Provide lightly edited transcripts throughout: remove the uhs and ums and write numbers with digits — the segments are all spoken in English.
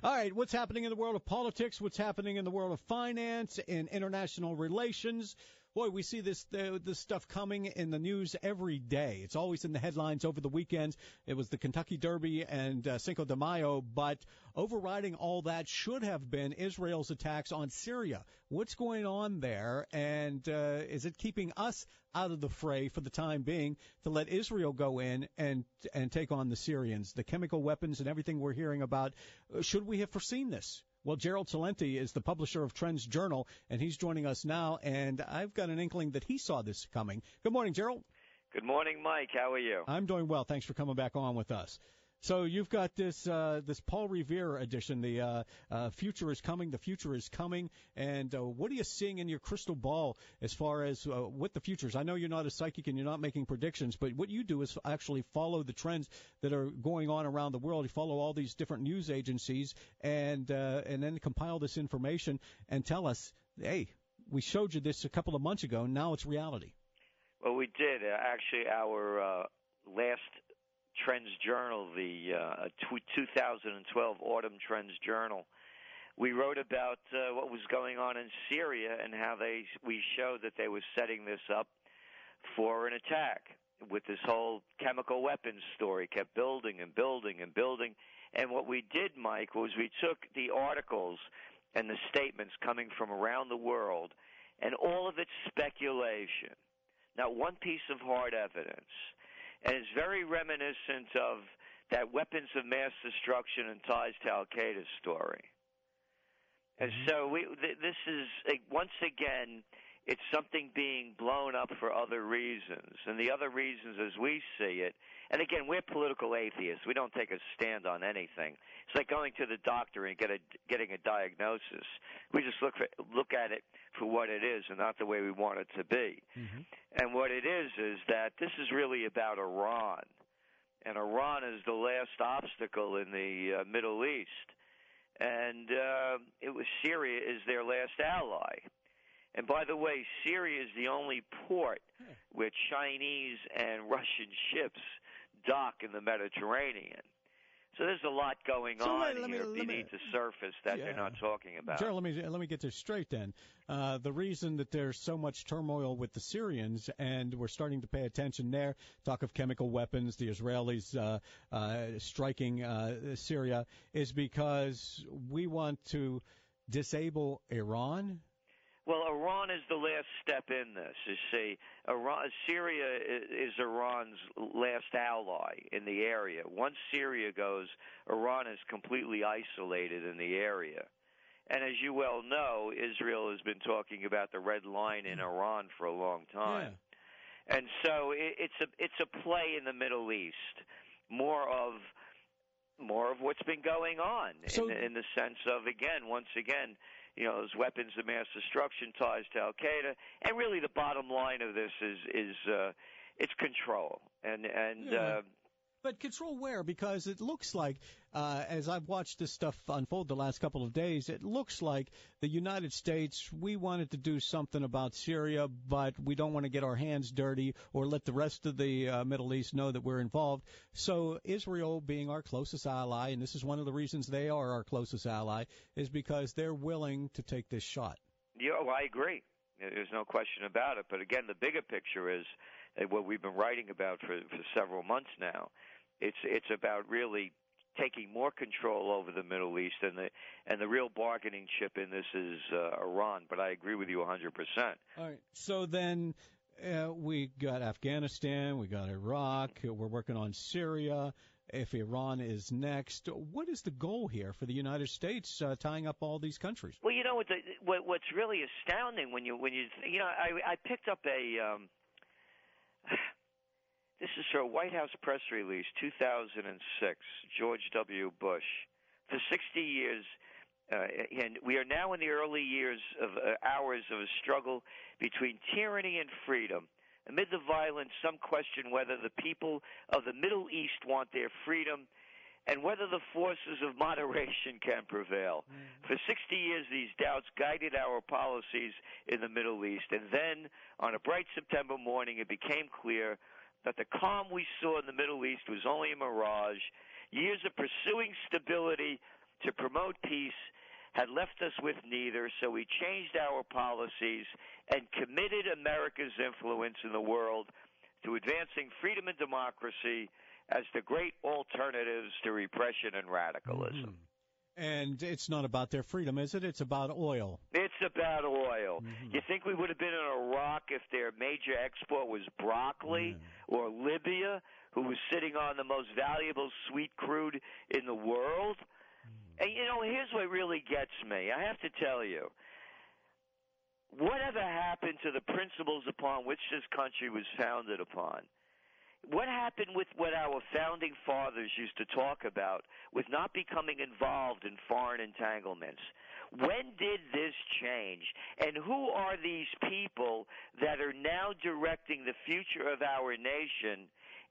All right, what's happening in the world of politics? What's happening in the world of finance and international relations? Boy, we see this stuff coming in the news every day. It's always in the headlines over the weekends. It was the Kentucky Derby and Cinco de Mayo, but overriding all that should have been Israel's attacks on Syria. What's going on there, and is it keeping us out of the fray for the time being to let Israel go in and take on the Syrians? The chemical weapons and everything we're hearing about, should we have foreseen this? Well, Gerald Celente is the publisher of TrendsJournal, and he's joining us now, and I've got an inkling that he saw this coming. Good morning, Gerald. Good morning, Mike. How are you? I'm doing well. Thanks for coming back on with us. So you've got this Paul Revere edition, the future is coming, the future is coming, and what are you seeing in your crystal ball as far as what the future is? I know you're not a psychic and you're not making predictions, but what you do is actually follow the trends that are going on around the world. You follow all these different news agencies and then compile this information and tell us, hey, we showed you this a couple of months ago, now it's reality. Well, we did. Actually, our last TrendsJournal, the 2012 Autumn TrendsJournal, we wrote about what was going on in Syria and how we showed that they were setting this up for an attack with this whole chemical weapons story, kept building and building and building. And what we did, Mike, was we took the articles and the statements coming from around the world and all of its speculation, not one piece of hard evidence. And it's very reminiscent of that weapons of mass destruction and ties to Al-Qaeda story. And so this is, once again, it's something being blown up for other reasons. And the other reasons, as we see it, and again, we're political atheists. We don't take a stand on anything. It's like going to the doctor and getting a diagnosis. We just look at it for what it is and not the way we want it to be. Mm-hmm. And what it is that this is really about Iran. And Iran is the last obstacle in the Middle East. And Syria is their last ally. And by the way, Syria is the only port where Chinese and Russian ships dock in the Mediterranean. So there's a lot going on here beneath the surface that they're not talking about. Gerald, let me get this straight then. The reason that there's so much turmoil with the Syrians, and we're starting to pay attention there, talk of chemical weapons, the Israelis striking Syria, is because we want to disable Iran. Well, Iran is the last step in this. You see, Syria is Iran's last ally in the area. Once Syria goes, Iran is completely isolated in the area. And as you well know, Israel has been talking about the red line in Iran for a long time. Yeah. And so it's a play in the Middle East, more of what's been going on in the sense of, once again, those weapons of mass destruction, ties to Al-Qaeda, and really the bottom line of this is it's control. But control where? Because it looks like, as I've watched this stuff unfold the last couple of days, it looks like the United States, we wanted to do something about Syria, but we don't want to get our hands dirty or let the rest of the Middle East know that we're involved. So Israel, being our closest ally, and this is one of the reasons they are our closest ally, is because they're willing to take this shot. Yeah, well, I agree. There's no question about it. But again, the bigger picture is what we've been writing about for several months now. It's about really taking more control over the Middle East, and the real bargaining chip in this is Iran. But I agree with you 100%. All right. So then we got Afghanistan, we got Iraq, we're working on Syria. If Iran is next, what is the goal here for the United States tying up all these countries? Well, you know what's really astounding when you I picked up a. This is for a White House press release, 2006, George W. Bush. For 60 years, and we are now in the early hours of a struggle between tyranny and freedom. Amid the violence, some question whether the people of the Middle East want their freedom and whether the forces of moderation can prevail. For 60 years, these doubts guided our policies in the Middle East. And then, on a bright September morning, it became clear that the calm we saw in the Middle East was only a mirage. Years of pursuing stability to promote peace had left us with neither, so we changed our policies and committed America's influence in the world to advancing freedom and democracy as the great alternatives to repression and radicalism. And it's not about their freedom, is it? It's about oil. It's about oil. You think we would have been in Iraq if their major export was broccoli, or Libya, who was sitting on the most valuable sweet crude in the world? And, here's what really gets me. I have to tell you, whatever happened to the principles upon which this country was founded upon? What happened with what our founding fathers used to talk about with not becoming involved in foreign entanglements? When did this change? And who are these people that are now directing the future of our nation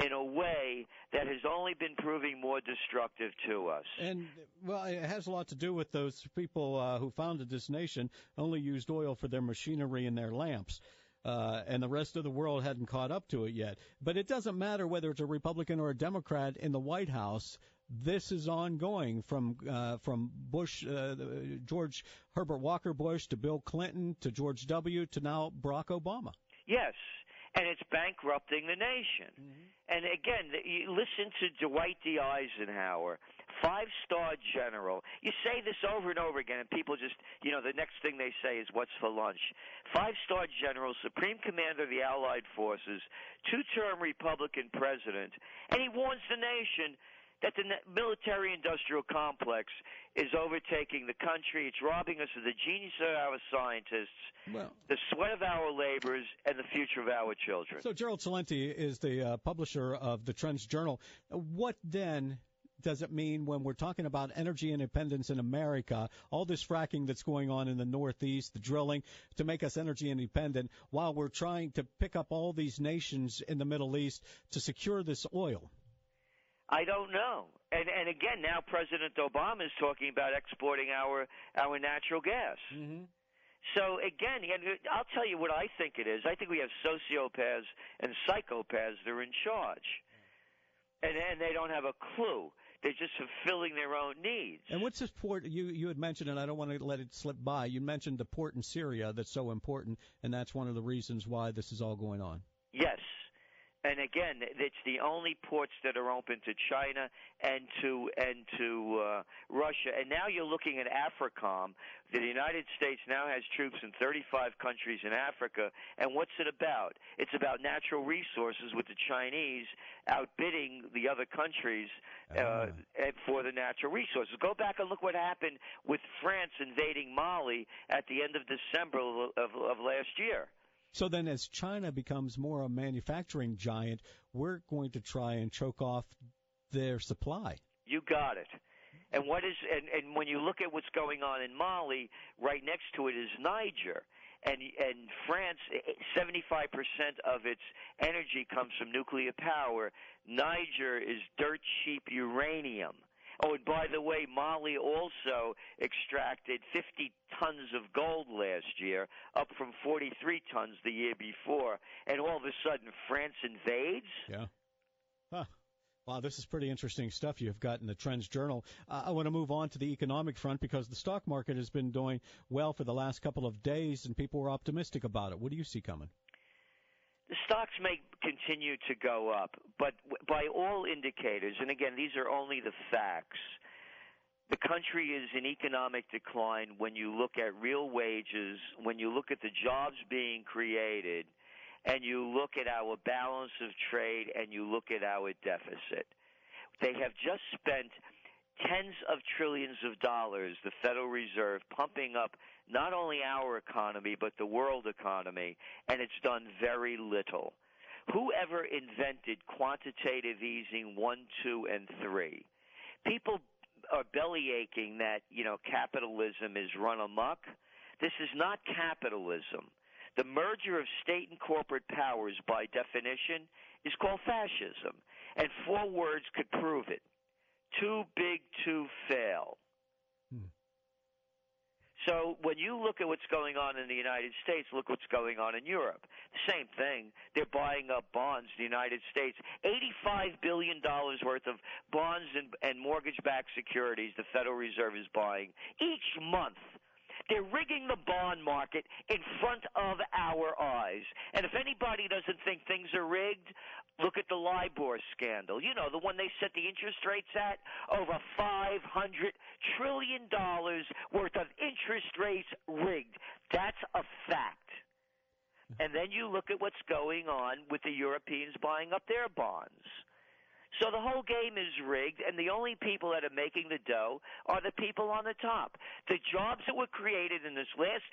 in a way that has only been proving more destructive to us? And, well, it has a lot to do with those people who founded this nation only used oil for their machinery and their lamps. And the rest of the world hadn't caught up to it yet. But it doesn't matter whether it's a Republican or a Democrat in the White House. This is ongoing from Bush, George Herbert Walker Bush, to Bill Clinton, to George W., to now Barack Obama. Yes, and it's bankrupting the nation. And again, you listen to Dwight D. Eisenhower, 5-star general. You say this over and over again, and people just, the next thing they say is, what's for lunch? 5-star general, supreme commander of the Allied forces, 2-term Republican president, and he warns the nation that the military-industrial complex is overtaking the country. It's robbing us of the genius of our scientists, the sweat of our laborers, and the future of our children. So Gerald Celente is the publisher of the Trends Journal. What then does it mean when we're talking about energy independence in America, all this fracking that's going on in the Northeast, the drilling to make us energy independent, while we're trying to pick up all these nations in the Middle East to secure this oil? I don't know. And again, now President Obama is talking about exporting our natural gas. So again, I'll tell you what I think it is. I think we have sociopaths and psychopaths that are in charge. And they don't have a clue. They're just fulfilling their own needs. And what's this port you had mentioned, and I don't want to let it slip by, you mentioned the port in Syria that's so important, and that's one of the reasons why this is all going on. Yes. And again, it's the only ports that are open to China and to Russia. And now you're looking at AFRICOM. The United States now has troops in 35 countries in Africa. And what's it about? It's about natural resources, with the Chinese outbidding the other countries for the natural resources. Go back and look what happened with France invading Mali at the end of December of last year. So then as China becomes more a manufacturing giant, we're going to try and choke off their supply. You got it. And and when you look at what's going on in Mali, right next to it is Niger. And France, 75% of its energy comes from nuclear power. Niger is dirt cheap uranium. Oh, and by the way, Mali also extracted 50 tons of gold last year, up from 43 tons the year before. And all of a sudden, France invades? Yeah. Huh. Wow, this is pretty interesting stuff you've got in the Trends Journal. I want to move on to the economic front because the stock market has been doing well for the last couple of days, and people were optimistic about it. What do you see coming? The stocks may continue to go up, but by all indicators, and again, these are only the facts, the country is in economic decline when you look at real wages, when you look at the jobs being created, and you look at our balance of trade, and you look at our deficit. They have just spent tens of trillions of dollars, the Federal Reserve, pumping up not only our economy but the world economy, and it's done very little. Whoever invented quantitative easing 1, 2, and 3? People are belly aching that, capitalism is run amok. This is not capitalism. The merger of state and corporate powers, by definition, is called fascism, and 4 words could prove it. Too big to fail. So when you look at what's going on in the United States, look what's going on in Europe. Same thing. They're buying up bonds in the United States. $85 billion worth of bonds and mortgage-backed securities the Federal Reserve is buying each month. They're rigging the bond market in front of our eyes. And if anybody doesn't think things are rigged, look at the LIBOR scandal. You know, the one they set the interest rates at, over $500 trillion worth of interest rates rigged. That's a fact. And then you look at what's going on with the Europeans buying up their bonds. So the whole game is rigged, and the only people that are making the dough are the people on the top. The jobs that were created in this last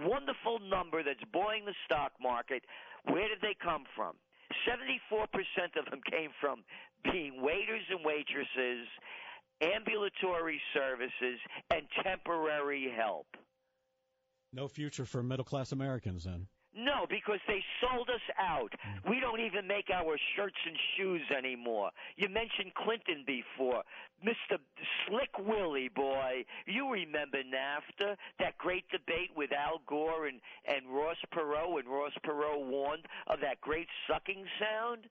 wonderful number that's buoying the stock market, where did they come from? 74% of them came from being waiters and waitresses, ambulatory services, and temporary help. No future for middle-class Americans, then. No, because they sold us out. We don't even make our shirts and shoes anymore. You mentioned Clinton before. Mr. Slick Willie, boy. You remember NAFTA, that great debate with Al Gore and Ross Perot, and Ross Perot warned of that great sucking sound?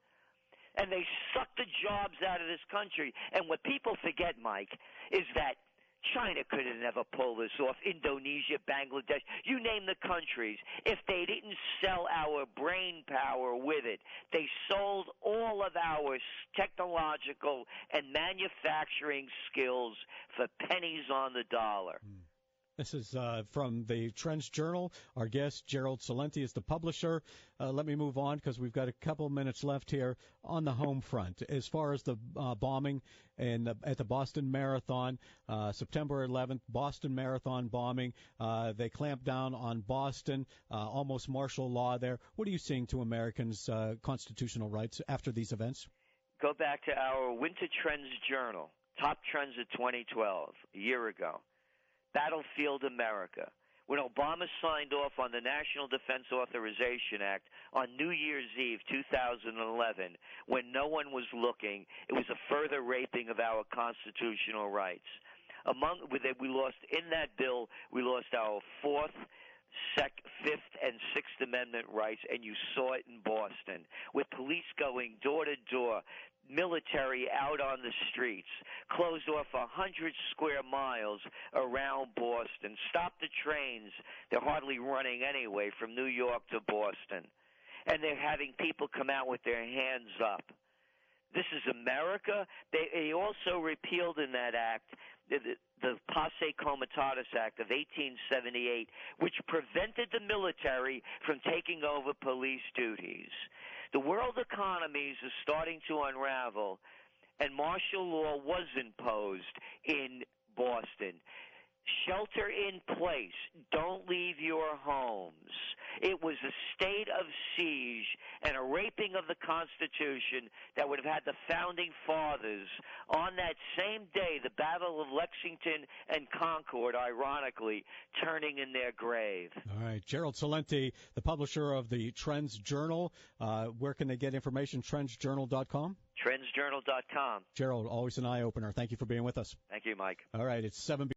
And they sucked the jobs out of this country. And what people forget, Mike, is that China could have never pulled this off. Indonesia, Bangladesh, you name the countries. If they didn't sell our brain power with it, they sold all of our technological and manufacturing skills for pennies on the dollar. This is from the Trends Journal. Our guest, Gerald Celente, is the publisher. Let me move on because we've got a couple minutes left here on the home front. As far as the bombing at the Boston Marathon, September 11th, Boston Marathon bombing. They clamped down on Boston, almost martial law there. What are you seeing to Americans' constitutional rights after these events? Go back to our Winter Trends Journal, Top Trends of 2012, a year ago. Battlefield America. When Obama signed off on the National Defense Authorization Act on New Year's Eve 2011, when no one was looking, it was a further raping of our constitutional rights. We lost in that bill, we lost our Fifth, and Sixth Amendment rights, and you saw it in Boston, with police going door to door, military out on the streets, closed off 100 square miles around Boston, stopped the trains. They're hardly running anyway from New York to Boston. And they're having people come out with their hands up. This is America. They also repealed in that act the Posse Comitatus Act of 1878, which prevented the military from taking over police duties. The world economies are starting to unravel, and martial law was imposed in Boston. Shelter in place. Don't leave your homes. It was a state of siege and a raping of the Constitution that would have had the Founding Fathers on that same day, the Battle of Lexington and Concord, ironically, turning in their grave. All right. Gerald Celente, the publisher of the Trends Journal. Where can they get information? TrendsJournal.com? TrendsJournal.com. Gerald, always an eye-opener. Thank you for being with us. Thank you, Mike. All right. It's 7